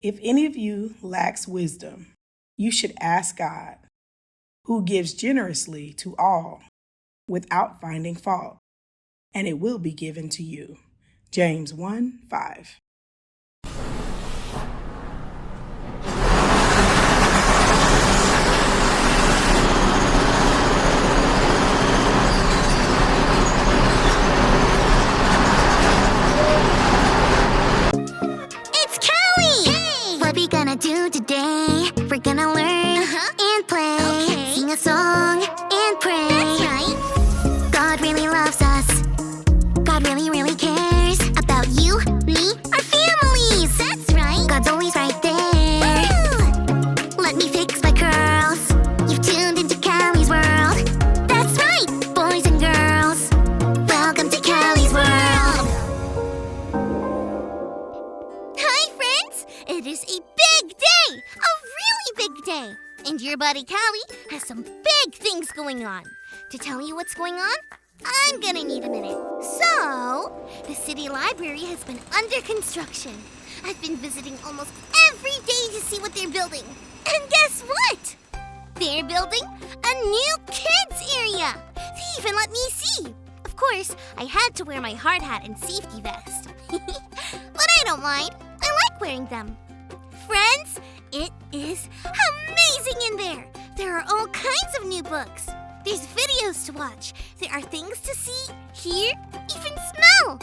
If any of you lacks wisdom, you should ask God, who gives generously to all without finding fault, and it will be given to you. James 1:5. It's Callie! Hey! What we gonna do today? We're gonna learn and play, sing a song and pray. That's right. God really loves us. God really, really cares about you, me, our families. That's right. God's always right there. Ooh. Let me fix my curls. You've tuned into Callie's world. That's right, boys and girls. Welcome to Callie's world. Hi, friends. It is a big day. A really big day. And your buddy Callie has some big things going on. To tell you what's going on, I'm gonna need a minute. So, the city library has been under construction. I've been visiting almost every day to see what they're building. And guess what? They're building a new kids area. They even let me see. Of course, I had to wear my hard hat and safety vest. But I don't mind. I like wearing them. Friends, it is amazing in there. There are all kinds of new books. There's videos to watch. There are things to see, hear, even smell.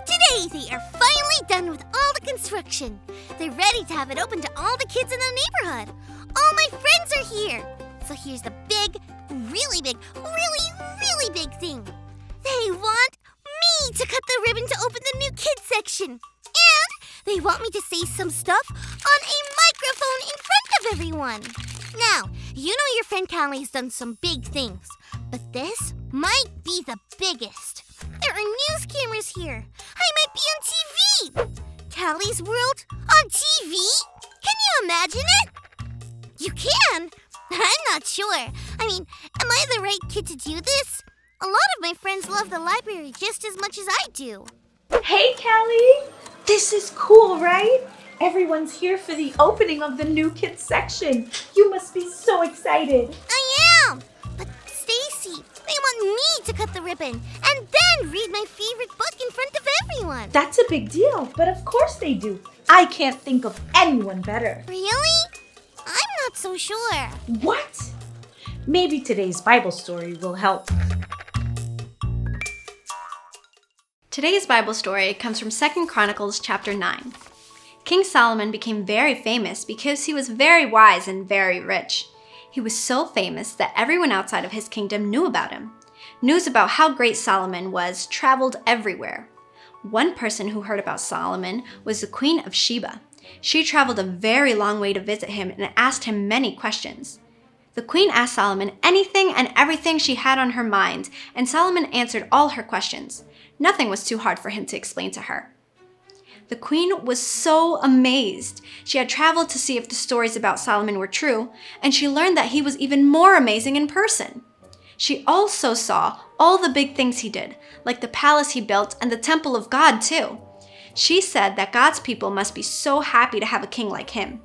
Today, they are finally done with all the construction. They're ready to have it open to all the kids in the neighborhood. All my friends are here. So here's the big, really big, really big thing. They want me to cut the ribbon to open the new kids section. And they want me to say some stuff on a microphone in front of everyone. Now, you know your friend Callie's done some big things, but this might be the biggest. There are news cameras here. I might be on TV. Callie's World on TV? Can you imagine it? You can? I'm not sure. I mean, am I the right kid to do this? A lot of my friends love the library just as much as I do. Hey, Callie! This is cool, right? Everyone's here for the opening of the new kids section. You must be so excited. I am! But Stacy, they want me to cut the ribbon and then read my favorite book in front of everyone. That's a big deal, but of course they do. I can't think of anyone better. Really? I'm not so sure. What? Maybe today's Bible story will help. Today's Bible story comes from 2 Chronicles chapter 9. King Solomon became very famous because he was very wise and very rich. He was so famous that everyone outside of his kingdom knew about him. News about how great Solomon was traveled everywhere. One person who heard about Solomon was the Queen of Sheba. She traveled a very long way to visit him and asked him many questions. The queen asked Solomon anything and everything she had on her mind, and Solomon answered all her questions. Nothing was too hard for him to explain to her. The queen was so amazed. She had traveled to see if the stories about Solomon were true, and she learned that he was even more amazing in person. She also saw all the big things he did, like the palace he built and the temple of God too. She said that God's people must be so happy to have a king like him.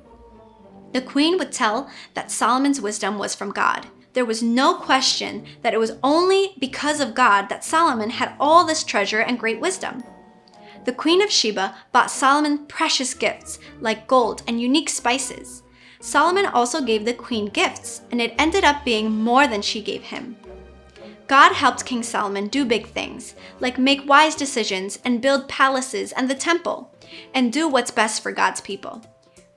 The queen would tell that Solomon's wisdom was from God. There was no question that it was only because of God that Solomon had all this treasure and great wisdom. The Queen of Sheba bought Solomon precious gifts like gold and unique spices. Solomon also gave the queen gifts, and it ended up being more than she gave him. God helped King Solomon do big things, like make wise decisions and build palaces and the temple, and do what's best for God's people.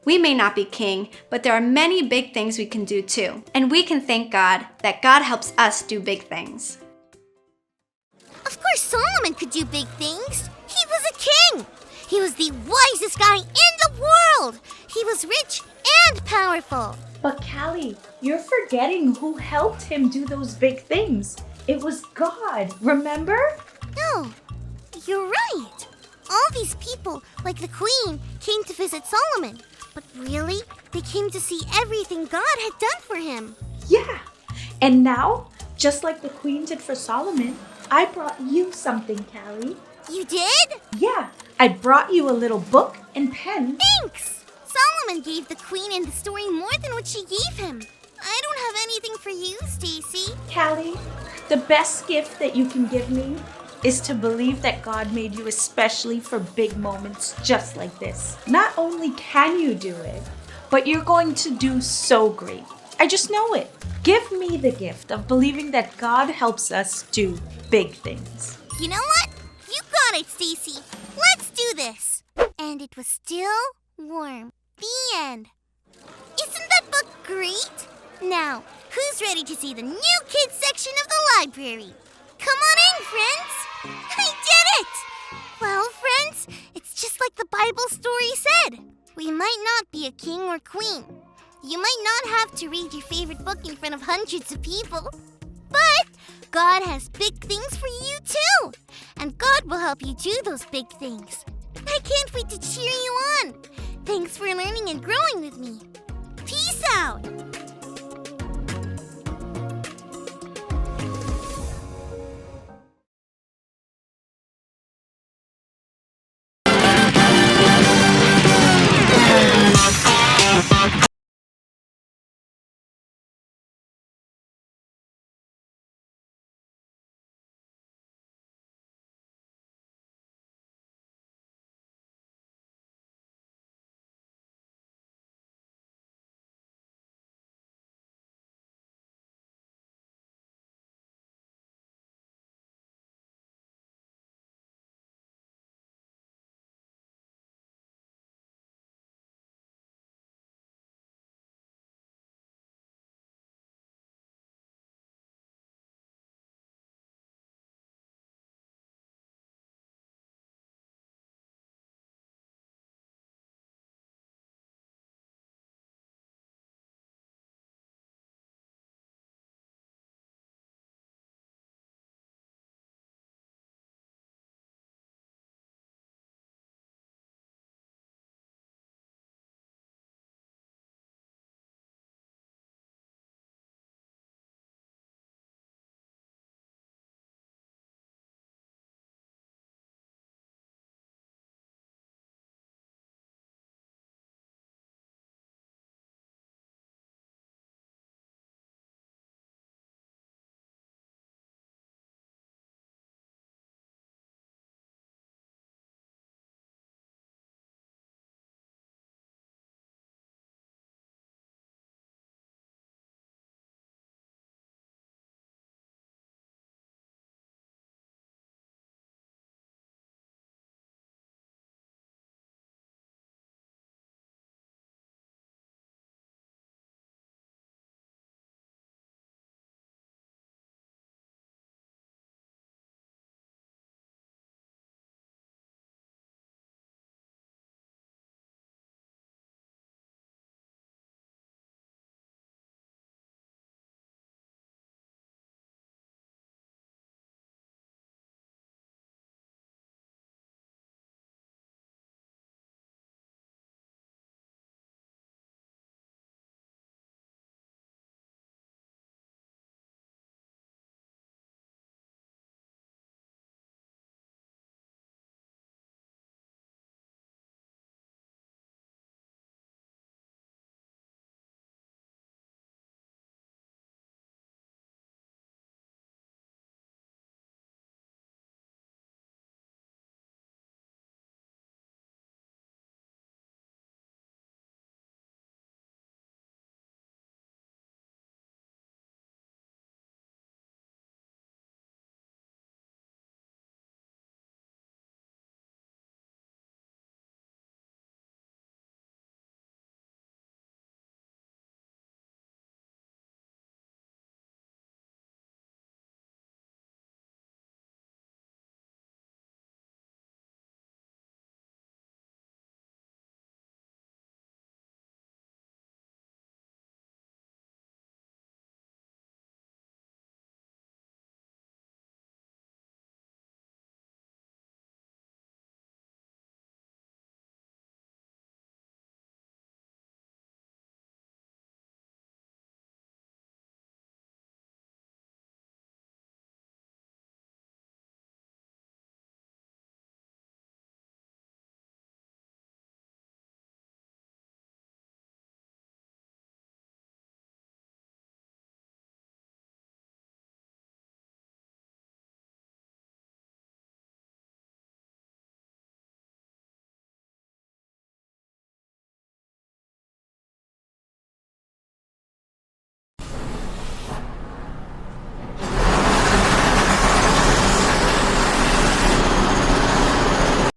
We may not be king, but there are many big things we can do too, and we can thank God that God helps us do big things. Of course Solomon could do big things. He was a king. He was the wisest guy in the world. He was rich and powerful. But Callie, you're forgetting who helped him do those big things. It was God, remember? No, you're right. All these people, like the queen, came to visit Solomon. But really, they came to see everything God had done for him. Yeah, and now, just like the queen did for Solomon, I brought you something, Callie. You did? Yeah, I brought you a little book and pen. Thanks! Solomon gave the queen in the story more than what she gave him. I don't have anything for you, Stacy. Callie, the best gift that you can give me is to believe that God made you especially for big moments just like this. Not only can you do it, but you're going to do so great. I just know it. Give me the gift of believing that God helps us do big things. You know what? You got it, Stacy. Let's do this. And it was still warm. The end. Isn't that book great? Now, who's ready to see the new kids section of the library? Come on in, friends. I did it! Well, friends, it's just like the Bible story said. We might not be a king or queen. You might not have to read your favorite book in front of hundreds of people. But God has big things for you too. And God will help you do those big things. I can't wait to cheer you on. Thanks for learning and growing with me. Peace out.